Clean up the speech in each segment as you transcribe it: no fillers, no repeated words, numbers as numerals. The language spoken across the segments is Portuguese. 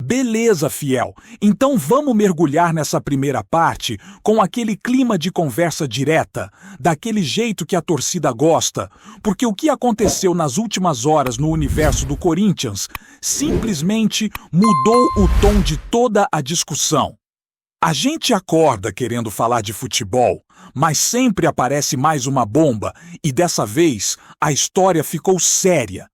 Beleza, fiel. Então vamos mergulhar nessa primeira parte com aquele clima de conversa direta, daquele jeito que a torcida gosta, porque o que aconteceu nas últimas horas no universo do Corinthians simplesmente mudou o tom de toda a discussão. A gente acorda querendo falar de futebol, mas sempre aparece mais uma bomba e dessa vez a história ficou séria.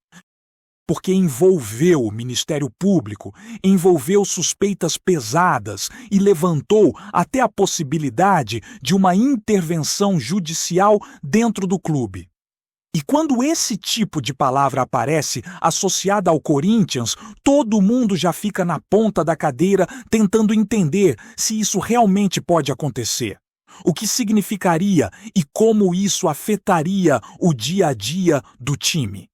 Porque envolveu o Ministério Público, envolveu suspeitas pesadas e levantou até a possibilidade de uma intervenção judicial dentro do clube. E quando esse tipo de palavra aparece associada ao Corinthians, todo mundo já fica na ponta da cadeira tentando entender se isso realmente pode acontecer. O que significaria e como isso afetaria o dia a dia do time.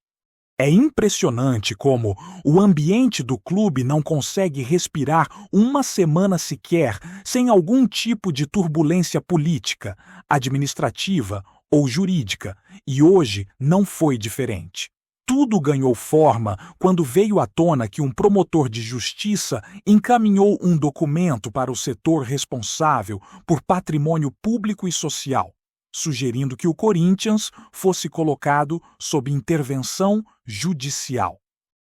É impressionante como o ambiente do clube não consegue respirar uma semana sequer sem algum tipo de turbulência política, administrativa ou jurídica, e hoje não foi diferente. Tudo ganhou forma quando veio à tona que um promotor de justiça encaminhou um documento para o setor responsável por patrimônio público e social, sugerindo que o Corinthians fosse colocado sob intervenção judicial.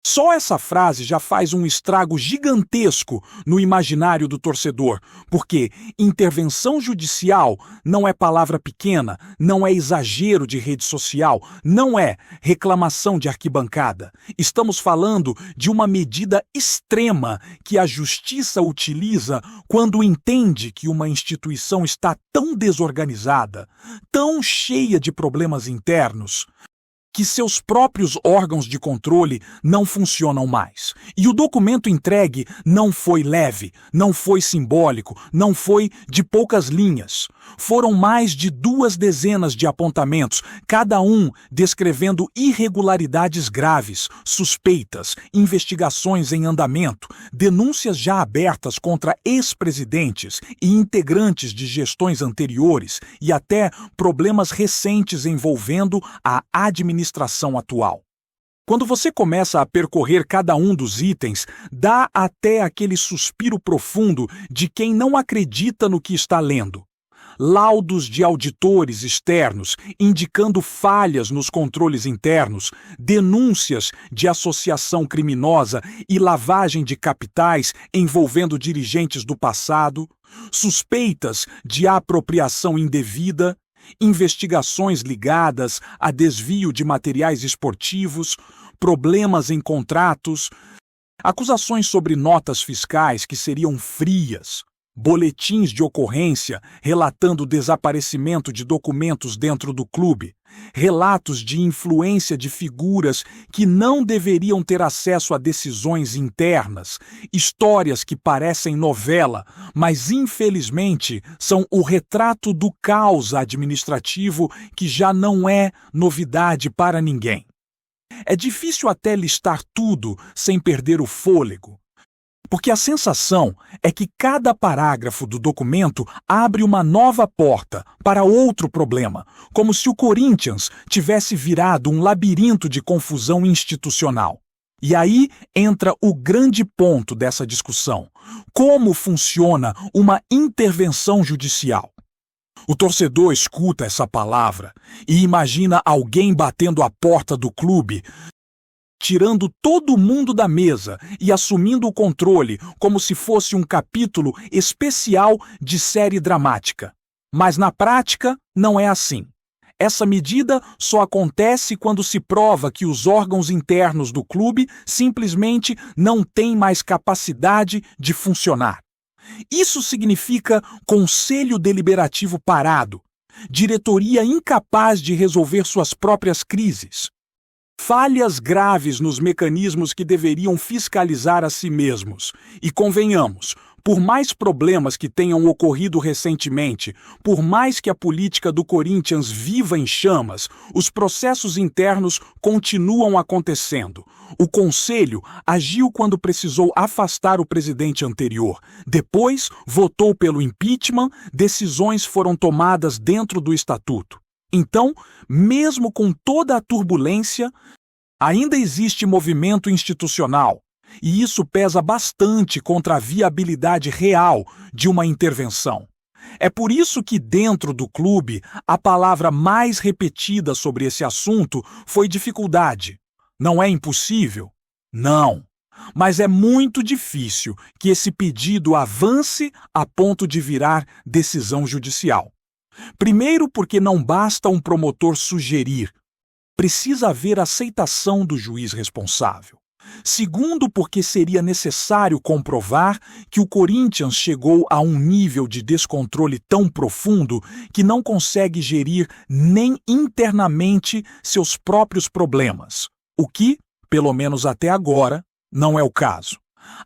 Só essa frase já faz um estrago gigantesco no imaginário do torcedor, porque intervenção judicial não é palavra pequena, não é exagero de rede social, não é reclamação de arquibancada. Estamos falando de uma medida extrema que a justiça utiliza quando entende que uma instituição está tão desorganizada, tão cheia de problemas internos, que seus próprios órgãos de controle não funcionam mais. E o documento entregue não foi leve, não foi simbólico, não foi de poucas linhas. Foram mais de 2 dezenas de apontamentos, cada um descrevendo irregularidades graves, suspeitas, investigações em andamento, denúncias já abertas contra ex-presidentes e integrantes de gestões anteriores e até problemas recentes envolvendo a administração atual. Quando você começa a percorrer cada um dos itens, dá até aquele suspiro profundo de quem não acredita no que está lendo. Laudos de auditores externos indicando falhas nos controles internos, denúncias de associação criminosa e lavagem de capitais envolvendo dirigentes do passado, suspeitas de apropriação indevida, investigações ligadas a desvio de materiais esportivos, problemas em contratos, acusações sobre notas fiscais que seriam frias, boletins de ocorrência relatando o desaparecimento de documentos dentro do clube, relatos de influência de figuras que não deveriam ter acesso a decisões internas, histórias que parecem novela, mas infelizmente são o retrato do caos administrativo que já não é novidade para ninguém. É difícil até listar tudo sem perder o fôlego, porque a sensação é que cada parágrafo do documento abre uma nova porta para outro problema, como se o Corinthians tivesse virado um labirinto de confusão institucional. E aí entra o grande ponto dessa discussão: como funciona uma intervenção judicial? O torcedor escuta essa palavra e imagina alguém batendo a porta do clube, tirando todo mundo da mesa e assumindo o controle como se fosse um capítulo especial de série dramática. Mas na prática, não é assim. Essa medida só acontece quando se prova que os órgãos internos do clube simplesmente não têm mais capacidade de funcionar. Isso significa conselho deliberativo parado, diretoria incapaz de resolver suas próprias crises, falhas graves nos mecanismos que deveriam fiscalizar a si mesmos. E convenhamos, por mais problemas que tenham ocorrido recentemente, por mais que a política do Corinthians viva em chamas, os processos internos continuam acontecendo. O Conselho agiu quando precisou afastar o presidente anterior. Depois, votou pelo impeachment, decisões foram tomadas dentro do estatuto. Então, mesmo com toda a turbulência, ainda existe movimento institucional. E isso pesa bastante contra a viabilidade real de uma intervenção. É por isso que, dentro do clube, a palavra mais repetida sobre esse assunto foi dificuldade. Não é impossível? Não. Mas é muito difícil que esse pedido avance a ponto de virar decisão judicial. Primeiro, porque não basta um promotor sugerir, precisa haver aceitação do juiz responsável. Segundo, porque seria necessário comprovar que o Corinthians chegou a um nível de descontrole tão profundo que não consegue gerir nem internamente seus próprios problemas, o que, pelo menos até agora, não é o caso.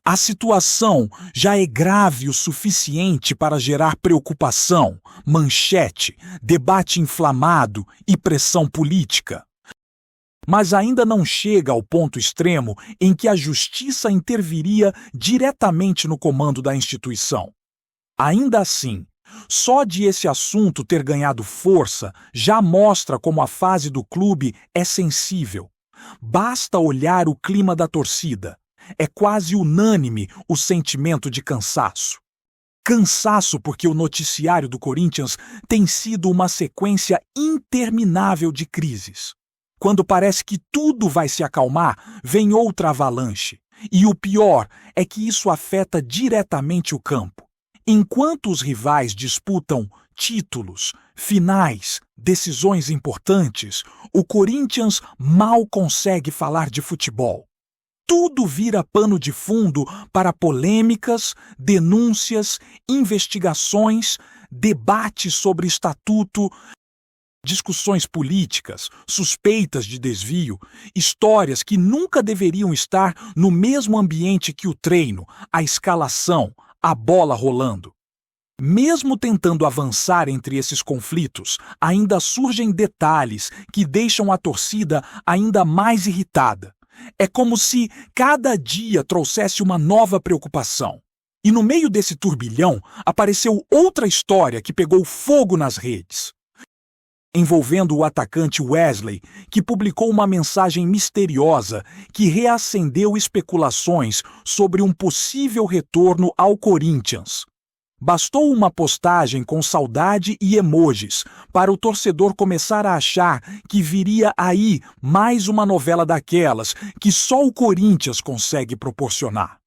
A situação já é grave o suficiente para gerar preocupação, manchete, debate inflamado e pressão política. Mas ainda não chega ao ponto extremo em que a justiça interviria diretamente no comando da instituição. Ainda assim, só de esse assunto ter ganhado força já mostra como a fase do clube é sensível. Basta olhar o clima da torcida. É quase unânime o sentimento de cansaço. Cansaço porque o noticiário do Corinthians tem sido uma sequência interminável de crises. Quando parece que tudo vai se acalmar, vem outra avalanche. E o pior é que isso afeta diretamente o campo. Enquanto os rivais disputam títulos, finais, decisões importantes, o Corinthians mal consegue falar de futebol. Tudo vira pano de fundo para polêmicas, denúncias, investigações, debates sobre estatuto, discussões políticas, suspeitas de desvio, histórias que nunca deveriam estar no mesmo ambiente que o treino, a escalação, a bola rolando. Mesmo tentando avançar entre esses conflitos, ainda surgem detalhes que deixam a torcida ainda mais irritada. É como se cada dia trouxesse uma nova preocupação. E no meio desse turbilhão, apareceu outra história que pegou fogo nas redes, envolvendo o atacante Wesley, que publicou uma mensagem misteriosa que reacendeu especulações sobre um possível retorno ao Corinthians. Bastou uma postagem com saudade e emojis para o torcedor começar a achar que viria aí mais uma novela daquelas que só o Corinthians consegue proporcionar.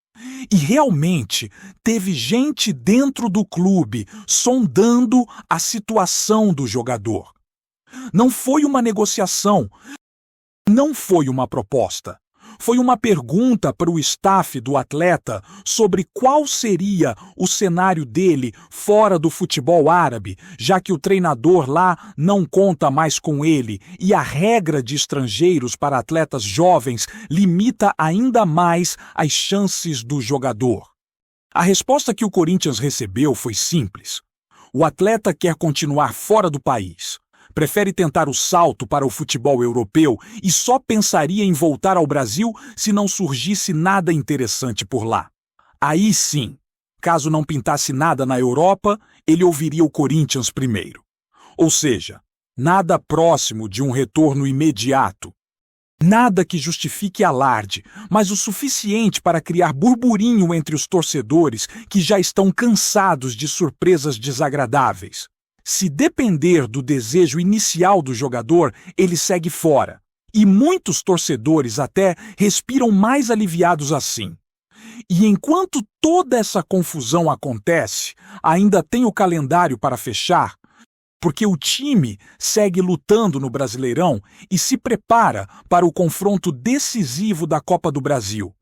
E realmente teve gente dentro do clube sondando a situação do jogador. Não foi uma negociação, não foi uma proposta. Foi uma pergunta para o staff do atleta sobre qual seria o cenário dele fora do futebol árabe, já que o treinador lá não conta mais com ele e a regra de estrangeiros para atletas jovens limita ainda mais as chances do jogador. A resposta que o Corinthians recebeu foi simples. O atleta quer continuar fora do país. Prefere tentar o salto para o futebol europeu e só pensaria em voltar ao Brasil se não surgisse nada interessante por lá. Aí sim, caso não pintasse nada na Europa, ele ouviria o Corinthians primeiro. Ou seja, nada próximo de um retorno imediato. Nada que justifique alarde, mas o suficiente para criar burburinho entre os torcedores que já estão cansados de surpresas desagradáveis. Se depender do desejo inicial do jogador, ele segue fora. E muitos torcedores até respiram mais aliviados assim. E enquanto toda essa confusão acontece, ainda tem o calendário para fechar, porque o time segue lutando no Brasileirão e se prepara para o confronto decisivo da Copa do Brasil.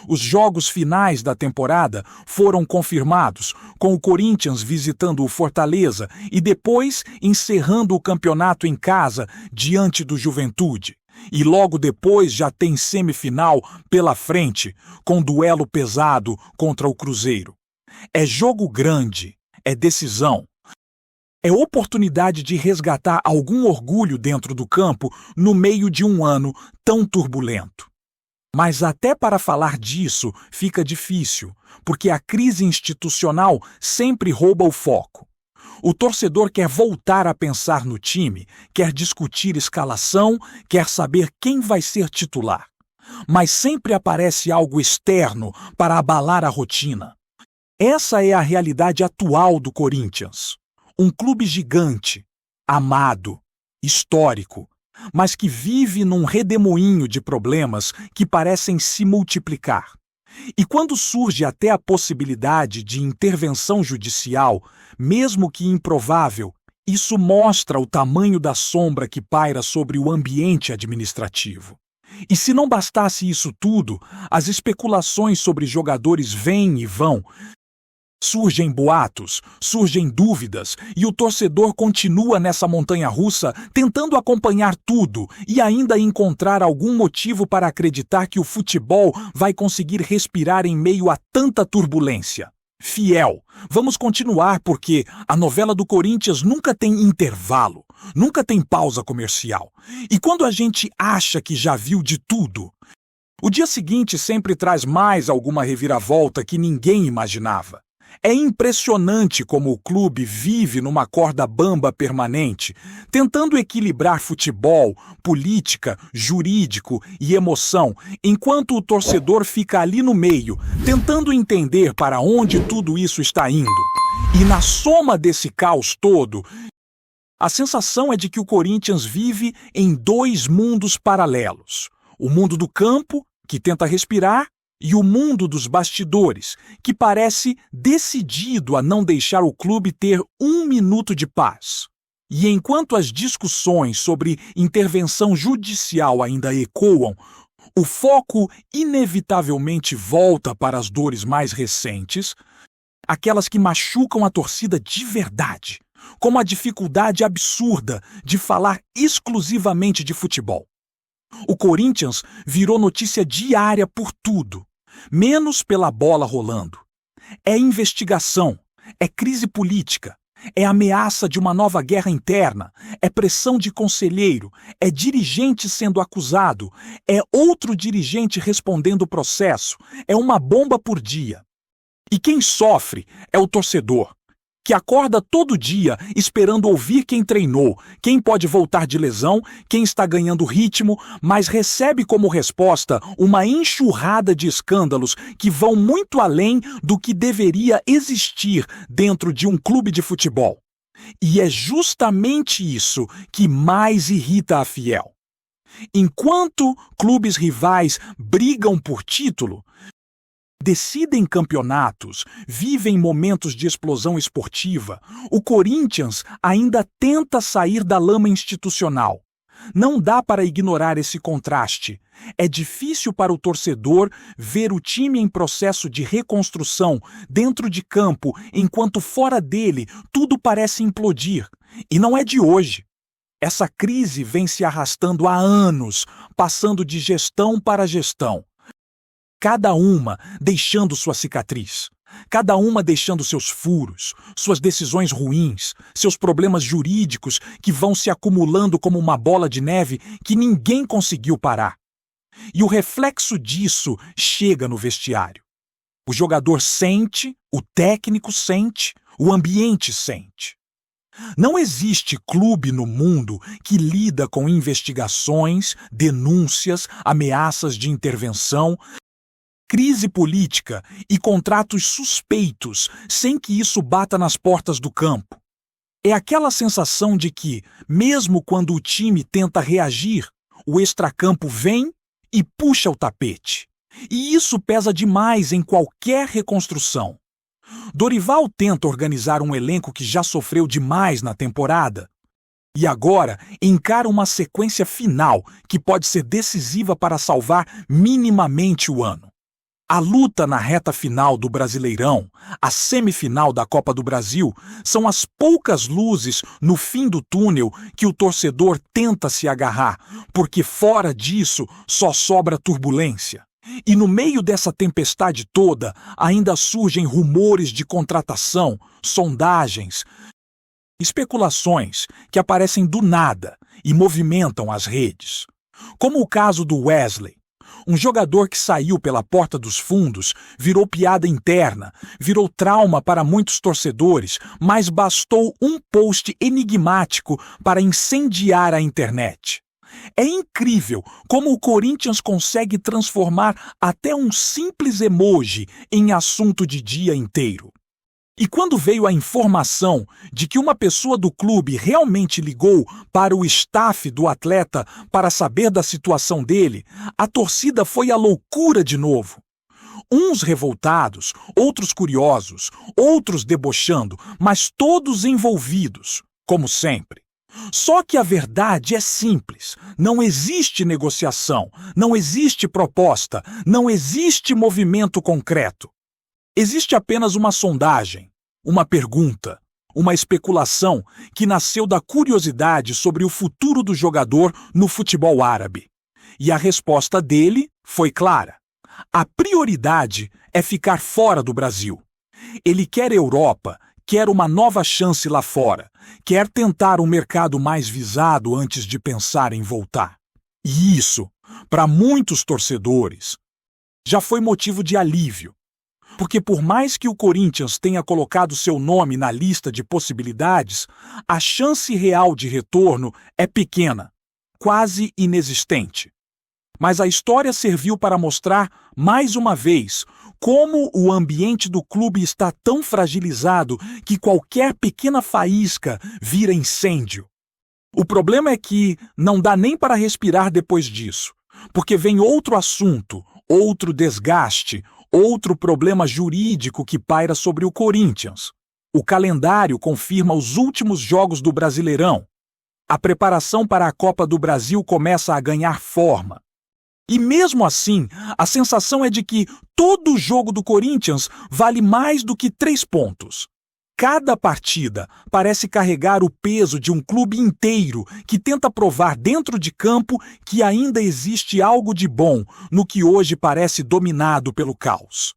Os jogos finais da temporada foram confirmados, com o Corinthians visitando o Fortaleza e depois encerrando o campeonato em casa diante do Juventude. E logo depois já tem semifinal pela frente, com duelo pesado contra o Cruzeiro. É jogo grande, é decisão. É oportunidade de resgatar algum orgulho dentro do campo no meio de um ano tão turbulento. Mas até para falar disso fica difícil, porque a crise institucional sempre rouba o foco. O torcedor quer voltar a pensar no time, quer discutir escalação, quer saber quem vai ser titular. mas sempre aparece algo externo para abalar a rotina. Essa é a realidade atual do Corinthians. Um clube gigante, amado, histórico, mas que vive num redemoinho de problemas que parecem se multiplicar. E quando surge até a possibilidade de intervenção judicial, mesmo que improvável, isso mostra o tamanho da sombra que paira sobre o ambiente administrativo. E se não bastasse isso tudo, as especulações sobre jogadores vêm e vão. Surgem boatos, surgem dúvidas, e o torcedor continua nessa montanha-russa tentando acompanhar tudo e ainda encontrar algum motivo para acreditar que o futebol vai conseguir respirar em meio a tanta turbulência. Fiel, vamos continuar porque a novela do Corinthians nunca tem intervalo, nunca tem pausa comercial. E quando a gente acha que já viu de tudo, o dia seguinte sempre traz mais alguma reviravolta que ninguém imaginava. É impressionante como o clube vive numa corda bamba permanente, tentando equilibrar futebol, política, jurídico e emoção, enquanto o torcedor fica ali no meio, tentando entender para onde tudo isso está indo. E na soma desse caos todo, a sensação é de que o Corinthians vive em dois mundos paralelos. O mundo do campo, que tenta respirar, e o mundo dos bastidores, que parece decidido a não deixar o clube ter um minuto de paz. E enquanto as discussões sobre intervenção judicial ainda ecoam, o foco inevitavelmente volta para as dores mais recentes, aquelas que machucam a torcida de verdade, como a dificuldade absurda de falar exclusivamente de futebol. O Corinthians virou notícia diária por tudo, menos pela bola rolando. É investigação, é crise política, é ameaça de uma nova guerra interna, é pressão de conselheiro, é dirigente sendo acusado, é outro dirigente respondendo o processo, é uma bomba por dia. E quem sofre é o torcedor, que acorda todo dia esperando ouvir quem treinou, quem pode voltar de lesão, quem está ganhando ritmo, mas recebe como resposta uma enxurrada de escândalos que vão muito além do que deveria existir dentro de um clube de futebol. E é justamente isso que mais irrita a Fiel. Enquanto clubes rivais brigam por título, decidem campeonatos, vivem momentos de explosão esportiva, o Corinthians ainda tenta sair da lama institucional. Não dá para ignorar esse contraste. É difícil para o torcedor ver o time em processo de reconstrução dentro de campo, enquanto fora dele tudo parece implodir. E não é de hoje. Essa crise vem se arrastando há anos, passando de gestão para gestão. Cada uma deixando sua cicatriz, cada uma deixando seus furos, suas decisões ruins, seus problemas jurídicos que vão se acumulando como uma bola de neve que ninguém conseguiu parar. E o reflexo disso chega no vestiário. O jogador sente, o técnico sente, o ambiente sente. Não existe clube no mundo que lida com investigações, denúncias, ameaças de intervenção, crise política e contratos suspeitos sem que isso bata nas portas do campo. É aquela sensação de que, mesmo quando o time tenta reagir, o extracampo vem e puxa o tapete. E isso pesa demais em qualquer reconstrução. Dorival tenta organizar um elenco que já sofreu demais na temporada e agora encara uma sequência final que pode ser decisiva para salvar minimamente o ano. A luta na reta final do Brasileirão, a semifinal da Copa do Brasil, são as poucas luzes no fim do túnel que o torcedor tenta se agarrar, porque fora disso só sobra turbulência. E no meio dessa tempestade toda, ainda surgem rumores de contratação, sondagens, especulações que aparecem do nada e movimentam as redes. Como o caso do Wesley. Um jogador que saiu pela porta dos fundos, virou piada interna, virou trauma para muitos torcedores, mas bastou um post enigmático para incendiar a internet. É incrível como o Corinthians consegue transformar até um simples emoji em assunto de dia inteiro. E quando veio a informação de que uma pessoa do clube realmente ligou para o staff do atleta para saber da situação dele, a torcida foi à loucura de novo. Uns revoltados, outros curiosos, outros debochando, mas todos envolvidos, como sempre. Só que a verdade é simples. Não existe negociação, não existe proposta, não existe movimento concreto. Existe apenas uma sondagem, uma pergunta, uma especulação que nasceu da curiosidade sobre o futuro do jogador no futebol árabe. E a resposta dele foi clara. A prioridade é ficar fora do Brasil. Ele quer Europa, quer uma nova chance lá fora, quer tentar um mercado mais visado antes de pensar em voltar. E isso, para muitos torcedores, já foi motivo de alívio. Porque por mais que o Corinthians tenha colocado seu nome na lista de possibilidades, a chance real de retorno é pequena, quase inexistente. Mas a história serviu para mostrar, mais uma vez, como o ambiente do clube está tão fragilizado que qualquer pequena faísca vira incêndio. O problema é que não dá nem para respirar depois disso, porque vem outro assunto, outro desgaste, outro problema jurídico que paira sobre o Corinthians. O calendário confirma os últimos jogos do Brasileirão. A preparação para a Copa do Brasil começa a ganhar forma. E mesmo assim, a sensação é de que todo jogo do Corinthians vale mais do que 3 pontos. Cada partida parece carregar o peso de um clube inteiro que tenta provar dentro de campo que ainda existe algo de bom no que hoje parece dominado pelo caos.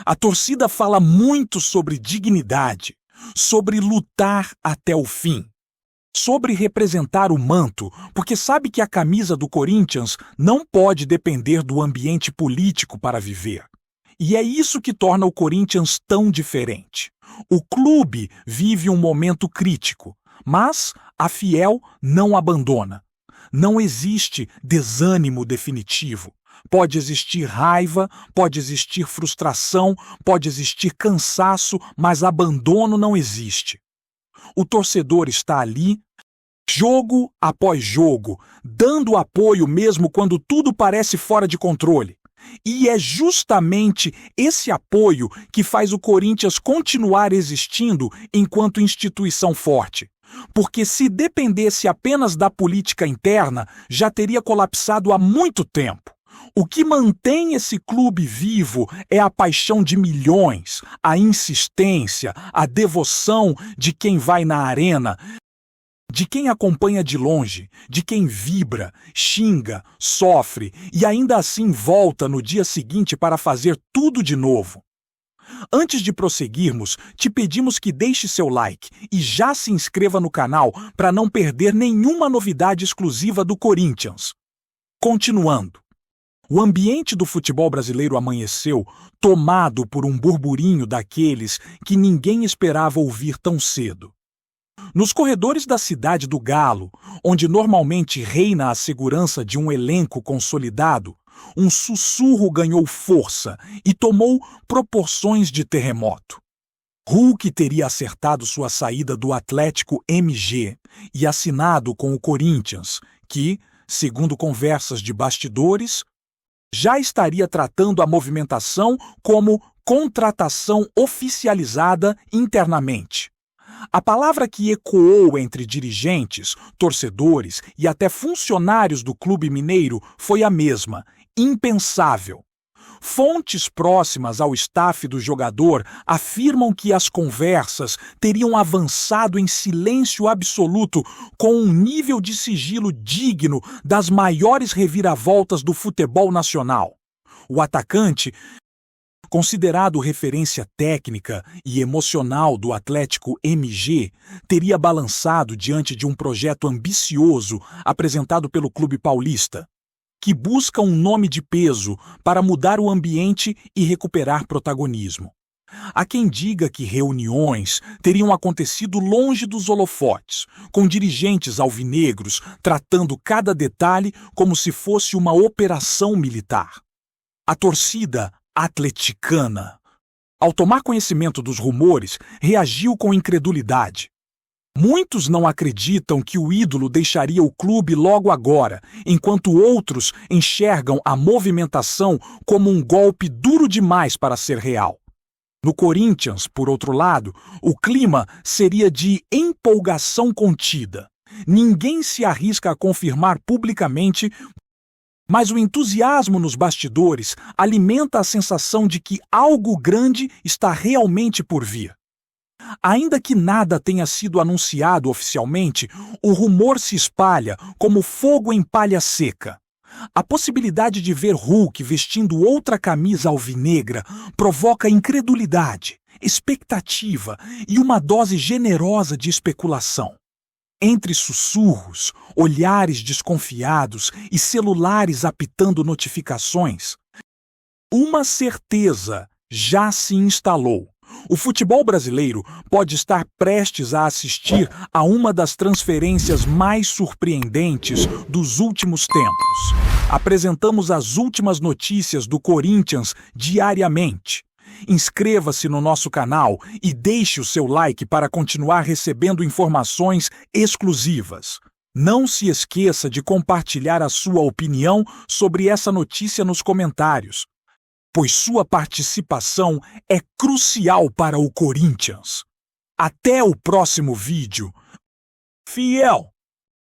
A torcida fala muito sobre dignidade, sobre lutar até o fim, sobre representar o manto, porque sabe que a camisa do Corinthians não pode depender do ambiente político para viver. E é isso que torna o Corinthians tão diferente. O clube vive um momento crítico, mas a Fiel não abandona. Não existe desânimo definitivo. Pode existir raiva, pode existir frustração, pode existir cansaço, mas abandono não existe. O torcedor está ali, jogo após jogo, dando apoio mesmo quando tudo parece fora de controle. E é justamente esse apoio que faz o Corinthians continuar existindo enquanto instituição forte. Porque se dependesse apenas da política interna, já teria colapsado há muito tempo. O que mantém esse clube vivo é a paixão de milhões, a insistência, a devoção de quem vai na arena, de quem acompanha de longe, de quem vibra, xinga, sofre e ainda assim volta no dia seguinte para fazer tudo de novo. Antes de prosseguirmos, te pedimos que deixe seu like e já se inscreva no canal para não perder nenhuma novidade exclusiva do Corinthians. Continuando. O ambiente do futebol brasileiro amanheceu tomado por um burburinho daqueles que ninguém esperava ouvir tão cedo. Nos corredores da cidade do Galo, onde normalmente reina a segurança de um elenco consolidado, um sussurro ganhou força e tomou proporções de terremoto. Hulk teria acertado sua saída do Atlético MG e assinado com o Corinthians, que, segundo conversas de bastidores, já estaria tratando a movimentação como contratação oficializada internamente. A palavra que ecoou entre dirigentes, torcedores e até funcionários do clube mineiro foi a mesma: impensável. Fontes próximas ao staff do jogador afirmam que as conversas teriam avançado em silêncio absoluto, com um nível de sigilo digno das maiores reviravoltas do futebol nacional. O atacante, considerado referência técnica e emocional do Atlético MG, teria balançado diante de um projeto ambicioso apresentado pelo clube paulista, que busca um nome de peso para mudar o ambiente e recuperar protagonismo. Há quem diga que reuniões teriam acontecido longe dos holofotes, com dirigentes alvinegros tratando cada detalhe como se fosse uma operação militar. A torcida atleticana, ao tomar conhecimento dos rumores, reagiu com incredulidade. Muitos não acreditam que o ídolo deixaria o clube logo agora, enquanto outros enxergam a movimentação como um golpe duro demais para ser real. No Corinthians, por outro lado, o clima seria de empolgação contida. Ninguém se arrisca a confirmar publicamente, mas o entusiasmo nos bastidores alimenta a sensação de que algo grande está realmente por vir. Ainda que nada tenha sido anunciado oficialmente, o rumor se espalha como fogo em palha seca. A possibilidade de ver Hulk vestindo outra camisa alvinegra provoca incredulidade, expectativa e uma dose generosa de especulação. Entre sussurros, olhares desconfiados e celulares apitando notificações, uma certeza já se instalou. O futebol brasileiro pode estar prestes a assistir a uma das transferências mais surpreendentes dos últimos tempos. Apresentamos as últimas notícias do Corinthians diariamente. Inscreva-se no nosso canal e deixe o seu like para continuar recebendo informações exclusivas. Não se esqueça de compartilhar a sua opinião sobre essa notícia nos comentários, pois sua participação é crucial para o Corinthians. Até o próximo vídeo. Fiel!